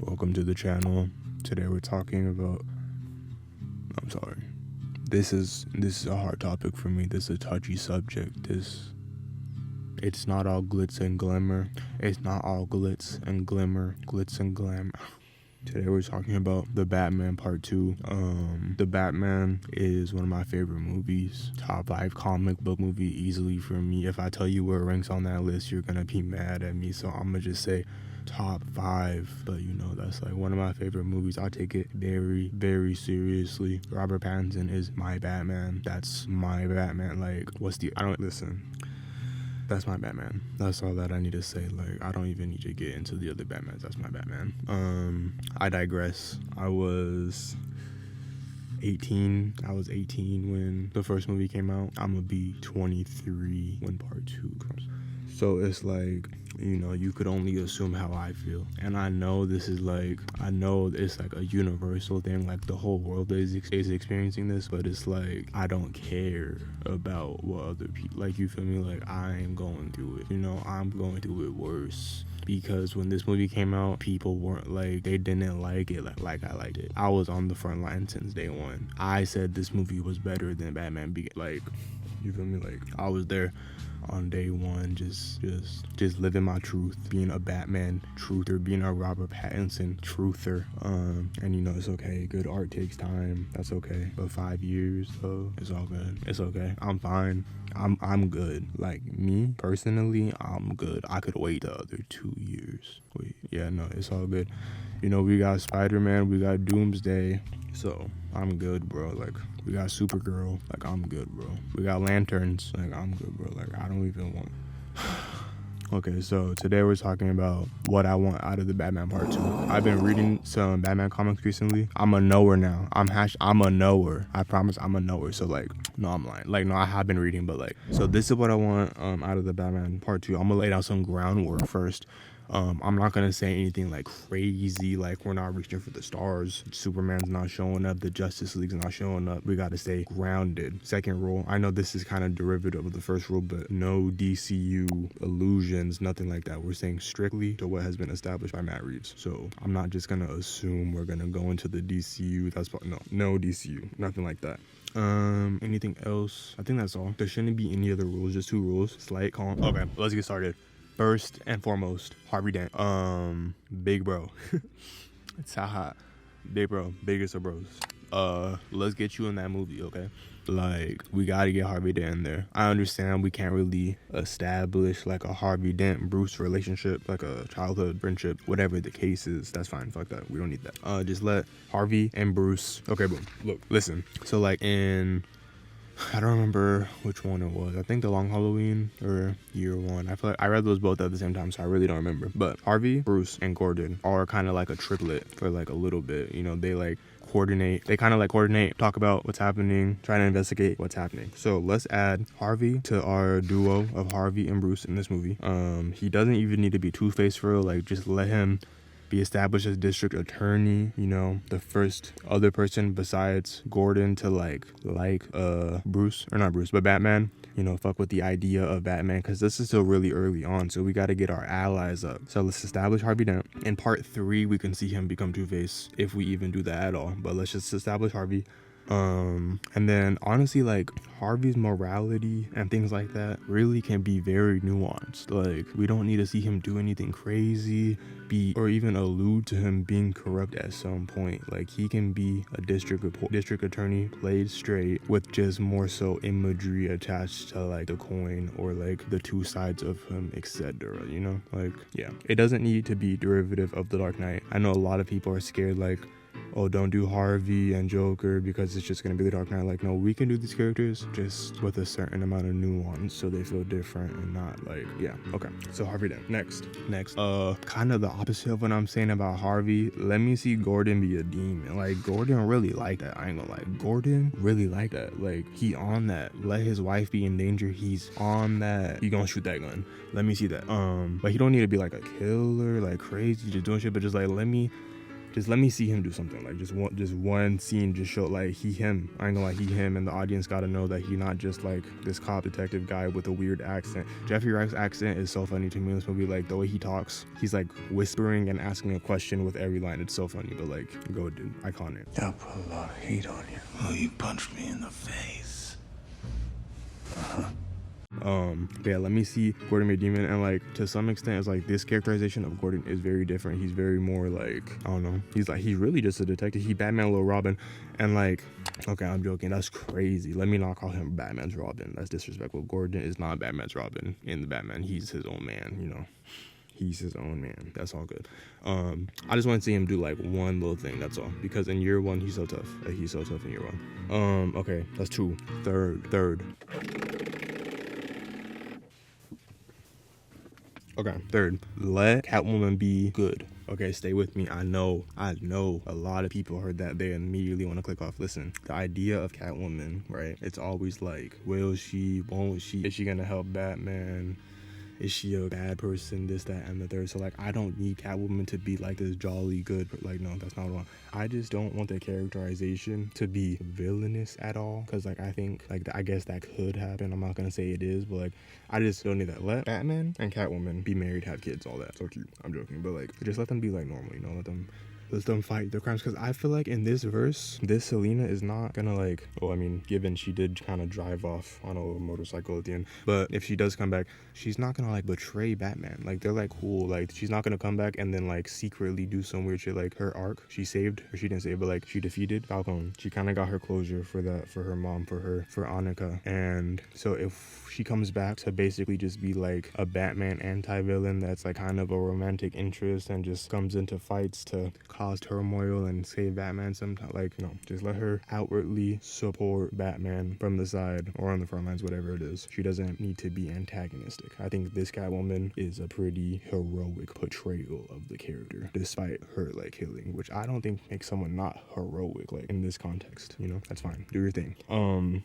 Welcome to the channel. Today we're talking about, I'm sorry, this is a hard topic for me. This is a touchy subject. It's not all glitz and glamour. It's not all glitz and glamour. Today we're talking about The Batman Part 2. The Batman is one of my favorite movies. Top 5 comic book movie easily for me. If I tell you where it ranks on that list, you're gonna be mad at me. So I'm gonna just say top 5. But that's like one of my favorite movies. I take it very, very seriously. Robert Pattinson is my Batman. That's my Batman. That's my Batman. That's all that I need to say. Like, I don't even need to get into the other Batmans. That's my Batman. I digress. I was 18 when the first movie came out. I'm gonna be 23 when part 2 comes. So it's like, you could only assume how I feel. And I know it's like a universal thing, like the whole world is experiencing this, but it's like, I don't care about what other people, like, you feel me? Like, I am going through it, I'm going through it worse. Because when this movie came out, people weren't like, they didn't like it like I liked it. I was on the front line since day one. I said this movie was better than Batman like, you feel me? Like, I was there on day one, just living my truth, being a Batman truther, being a Robert Pattinson truther. And it's okay. Good art takes time. That's okay. But 5 years, though, it's all good. It's okay. I'm fine. I'm good. Like, me personally, I'm good. I could wait the other 2 years. It's all good. We got Spider-Man, we got Doomsday, so I'm good, bro. Like, we got Supergirl, like, I'm good, bro. We got Lanterns, like, I'm good, bro. Like, I don't even want. Okay, so today we're talking about what I want out of the Batman Part 2. I've been reading some Batman comics recently. I'm a knower now. I'm a knower. I promise I'm a knower. So, like, no, I'm lying. Like, no, I have been reading, but, like, so this is what I want out of the Batman Part 2. I'm gonna lay down some groundwork first. I'm not gonna say anything like crazy, like we're not reaching for the stars, Superman's not showing up, the Justice League's not showing up. We gotta stay grounded. Second rule, I know this is kind of derivative of the first rule, but no DCU illusions, nothing like that. We're staying strictly to what has been established by Matt Reeves. So I'm not just gonna assume we're gonna go into the DCU. No DCU, nothing like that. Anything else? I think that's all. There shouldn't be any other rules, just 2 rules. Slight, calm. Okay, let's get started. First and foremost, Harvey Dent. Big bro. It's hot. Big bro. Biggest of bros. Let's get you in that movie, okay? Like, we gotta get Harvey Dent in there. I understand we can't really establish like a Harvey Dent Bruce relationship, like a childhood friendship, whatever the case is. That's fine. Fuck that. We don't need that. Just let Harvey and Bruce. Okay, boom. Look, listen. So, like, I don't remember which one it was. I think The Long Halloween or Year One. I feel like I read those both at the same time, so I really don't remember. But Harvey, Bruce, and Gordon are kind of like a triplet for like a little bit. They like coordinate. They kind of like coordinate, talk about what's happening, try to investigate what's happening. So let's add Harvey to our duo of Harvey and Bruce in this movie. He doesn't even need to be Two-Face for real. Like, just let him be established as district attorney, the first other person besides Gordon to like Bruce, or not Bruce, but Batman, fuck with the idea of Batman, because this is still really early on, so we got to get our allies up. So let's establish Harvey Dent. In part 3, we can see him become Two-Face, if we even do that at all, but let's just establish Harvey. And then honestly, like, Harvey's morality and things like that really can be very nuanced. Like, we don't need to see him do anything crazy, or even allude to him being corrupt at some point. Like, he can be a district attorney played straight with just more so imagery attached to like the coin or like the 2 sides of him, etc. Like, yeah, it doesn't need to be derivative of the Dark Knight. I know a lot of people are scared, like, oh, don't do Harvey and Joker because it's just gonna be the Dark Knight. Like, no, we can do these characters just with a certain amount of nuance so they feel different and not like, yeah, okay. So Harvey Dent. Next, kind of the opposite of what I'm saying about Harvey. Let me see Gordon be a demon. Like, Gordon really like that. I ain't gonna lie. Gordon really like that. Like, he on that. Let his wife be in danger. He's on that. He gonna shoot that gun. Let me see that. But he don't need to be like a killer, like crazy, just doing shit, but just like, let me just let me see him do something. Like just one scene, just show like him. I ain't gonna lie, him, and the audience gotta know that he not just like this cop detective guy with a weird accent. Jeffrey Wright's accent is so funny to me in this movie. Like the way he talks, he's like whispering and asking a question with every line. It's so funny, but like, go dude, iconic. I put a lot of heat on you. Oh, you punched me in the face. But yeah, let me see Gordon McDemon, and like to some extent it's like this characterization of Gordon is very different. He's very more like, I don't know, he's really just a detective. He Batman Little Robin, and like, okay, I'm joking, that's crazy. Let me not call him Batman's Robin, that's disrespectful. Gordon is not Batman's Robin in the Batman. He's his own man, you know, he's his own man. That's all good. I just want to see him do like one little thing, that's all, because in year one he's so tough. Like, he's so tough in year one. Okay, that's two. Third. Okay, third, let Catwoman be good. Okay, stay with me. I know a lot of people heard that, they immediately want to click off. Listen, the idea of Catwoman, right? It's always like, will she, won't she, is she gonna help Batman? Is she a bad person? This, that, and the third. So like, I don't need Catwoman to be like this jolly good, like, no, that's not what I want. I just don't want the characterization to be villainous at all, because like, I think like, I guess that could happen. I'm not gonna say it is, but like, I just don't need that. Let Batman and Catwoman be married, have kids, all that. So cute. I'm joking, but like, just let them be like normal, you know, let them fight their crimes. Because I feel like in this verse, this Selena is not gonna like, well, I mean, given she did kind of drive off on a motorcycle at the end, but if she does come back, she's not gonna like betray Batman. Like, they're like cool. Like, she's not gonna come back and then like secretly do some weird shit. Like, her arc, she saved, or she didn't save, but like, she defeated Falcone. She kind of got her closure for that, for her mom, for Annika. And so if she comes back to basically just be like a Batman anti-villain that's like kind of a romantic interest and just comes into fights to cause turmoil and save Batman sometimes, like, no, just let her outwardly support Batman from the side or on the front lines, whatever it is. She doesn't need to be antagonistic. I think this Catwoman is a pretty heroic portrayal of the character, despite her like killing, which I don't think makes someone not heroic, like in this context, you know. That's fine, do your thing.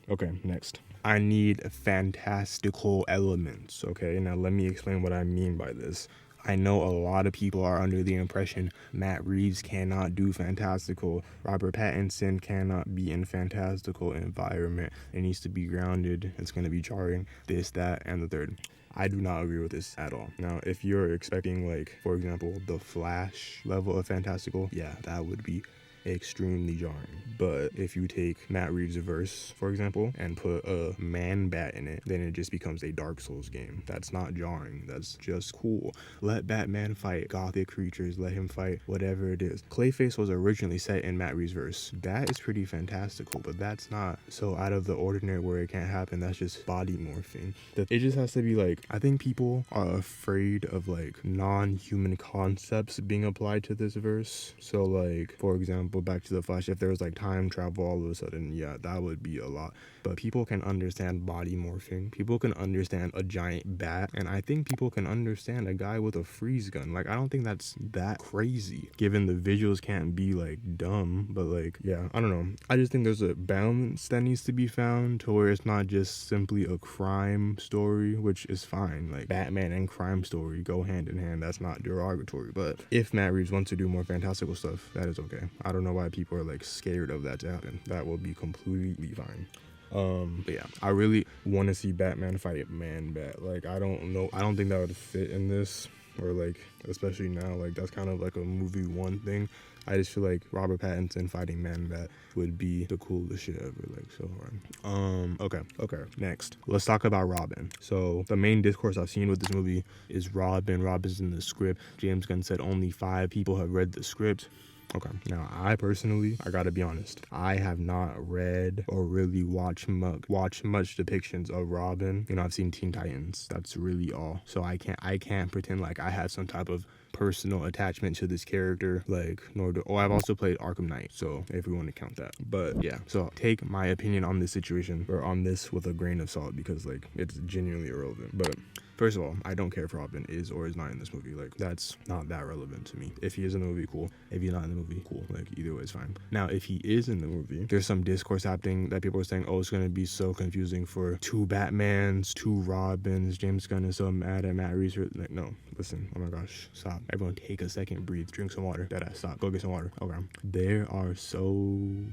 Okay, next, I need fantastical elements. Okay, now let me explain what I mean by this. I know a lot of people are under the impression Matt Reeves cannot do fantastical. Robert Pattinson cannot be in fantastical environment. It needs to be grounded. It's going to be jarring. This, that, and the third. I do not agree with this at all. Now, if you're expecting, like, for example, the Flash level of fantastical, yeah, that would be extremely jarring. But if you take Matt Reeves' verse, for example, and put a man bat in it, then it just becomes a Dark Souls game. That's not jarring, that's just cool. Let Batman fight gothic creatures, let him fight whatever it is. Clayface was originally set in Matt Reeves' verse. That is pretty fantastical, but that's not so out of the ordinary where it can't happen. That's just body morphing. It just has to be like, I think people are afraid of like non-human concepts being applied to this verse. So like, for example, back to the Flash, if there was like time travel all of a sudden, yeah, that would be a lot. But people can understand body morphing, people can understand a giant bat, and I think people can understand a guy with a freeze gun. Like, I don't think that's that crazy, given the visuals can't be like dumb, but like, yeah, I don't know. I just think there's a balance that needs to be found to where it's not just simply a crime story, which is fine. Like, Batman and crime story go hand in hand, that's not derogatory. But if Matt Reeves wants to do more fantastical stuff, that is okay. I don't know why people are like scared of that to happen. That will be completely fine. But yeah, I really want to see Batman fight Man-Bat. Like, I don't know, I don't think that would fit in this, or like, especially now, like, that's kind of like a movie one thing. I just feel like Robert Pattinson fighting Man-Bat would be the coolest shit ever, like, so hard. Okay, next, let's talk about Robin. So the main discourse I've seen with this movie is Robin's in the script. James Gunn said only 5 people have read the script. Okay, now I personally, I gotta be honest, I have not read or really watched much depictions of Robin. You know, I've seen Teen Titans, that's really all. So I can't pretend like I have some type of personal attachment to this character, like, I've also played Arkham Knight, so if we want to count that. But yeah, so take my opinion on this situation, or on this, with a grain of salt, because like, it's genuinely irrelevant. But first of all, I don't care if Robin is or is not in this movie. Like, that's not that relevant to me. If he is in the movie, cool. If he's not in the movie, cool. Like, either way is fine. Now, if he is in the movie, there's some discourse happening that people are saying, oh, it's gonna be so confusing for 2 Batmans, 2 Robins. James Gunn is so mad at Matt Reeves. Like, no, listen. Oh my gosh, stop. Everyone take a second, breathe, drink some water. Deadass, stop. Go get some water. Okay. There are so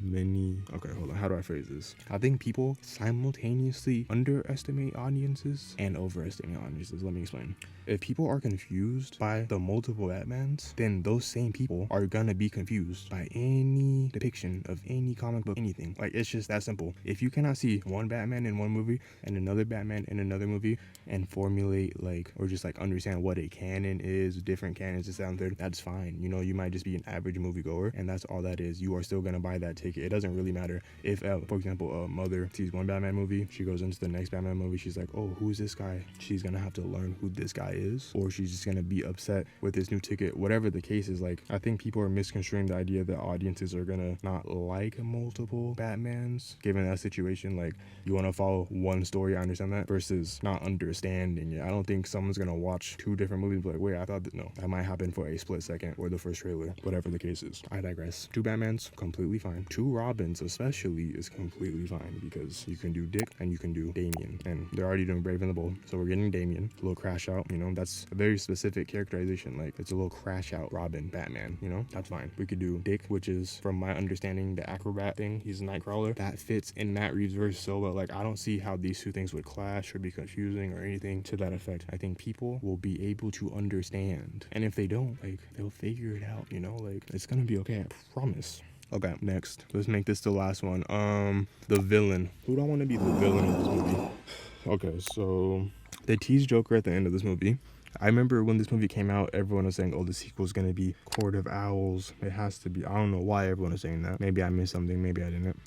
many. Okay, hold on. How do I phrase this? I think people simultaneously underestimate audiences and overestimate audiences. Let me explain. If people are confused by the multiple Batmans, then those same people are gonna be confused by any depiction of any comic book, anything. Like, it's just that simple. If you cannot see one Batman in one movie and another Batman in another movie and formulate like, or just like understand what a canon is, different canons, this, that, and third, that's fine. You know, you might just be an average moviegoer, and that's all that is. You are still gonna buy that ticket. It doesn't really matter if, for example, a mother sees one Batman movie, she goes into the next Batman movie, she's like, oh, who's this guy? She's gonna have to learn who this guy is, or she's just gonna be upset with this new ticket. Whatever the case is, like, I think people are misconstruing the idea that audiences are gonna not like multiple Batmans given that situation. Like, you want to follow one story, I understand that, versus not understanding it. I don't think someone's gonna watch two different movies and be like, wait, I thought that. No, that might happen for a split second or the first trailer, whatever the case is. I digress. Two Batmans, completely fine. Two Robins especially is completely fine, because you can do Dick and you can do Damian, and they're already doing Brave and the Bold, so we're getting Damian, a little crash out, you know, that's a very specific characterization. Like, it's a little crash out Robin Batman, you know, that's fine. We could do Dick, which is, from my understanding, the acrobat thing. He's a Nightcrawler. That fits in Matt Reeves' verse so well. Like, I don't see how these two things would clash or be confusing or anything to that effect. I think people will be able to understand, and if they don't, like, they'll figure it out, you know, like, it's gonna be okay, I promise. Okay, next, let's make this the last one. The villain. Who do I want to be the villain of this movie? Okay, so they teased Joker at the end of this movie. I remember when this movie came out, everyone was saying, oh, the sequel's gonna be Court of Owls. It has to be. I don't know why everyone was saying that. Maybe I missed something, maybe I didn't.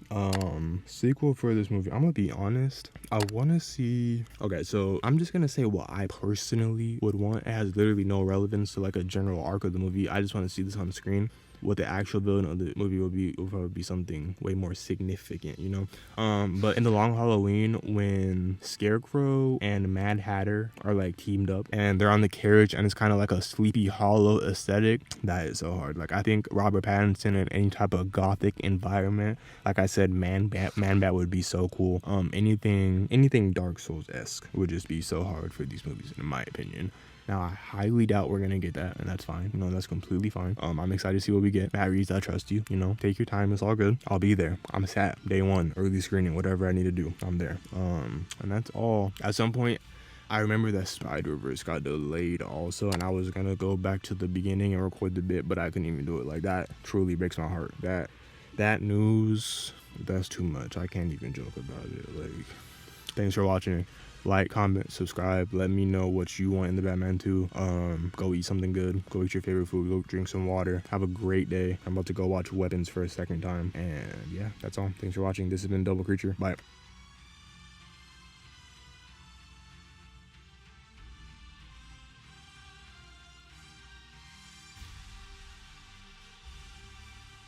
Sequel for this movie, I'm gonna be honest, I wanna see. Okay, so I'm just gonna say what I personally would want. It has literally no relevance to like a general arc of the movie. I just want to see this on screen. What the actual villain of the movie will probably be something way more significant, you know. But in The Long Halloween, when Scarecrow and Mad Hatter are like teamed up and they're on the carriage and it's kind of like a Sleepy Hollow aesthetic, that is so hard. Like, I think Robert Pattinson in any type of gothic environment, like I said, Man Bat would be so cool. Anything Dark Souls-esque would just be so hard for these movies, in my opinion. Now, I highly doubt we're gonna get that, and that's fine. You know, that's completely fine. I'm excited to see what we get. Matt Reeves, I trust you. You know, take your time. It's all good. I'll be there. I'm sat day one, early screening, whatever I need to do. I'm there. And that's all. At some point, I remember that Spider-Verse got delayed also, and I was gonna go back to the beginning and record the bit, but I couldn't even do it. Like, that truly breaks my heart. That news, that's too much. I can't even joke about it. Like, thanks for watching. Like, comment, subscribe. Let me know what you want in the Batman 2. Go eat something good. Go eat your favorite food. Go drink some water. Have a great day. I'm about to go watch Weapons for a second time. And yeah, that's all. Thanks for watching. This has been Double Creature. Bye.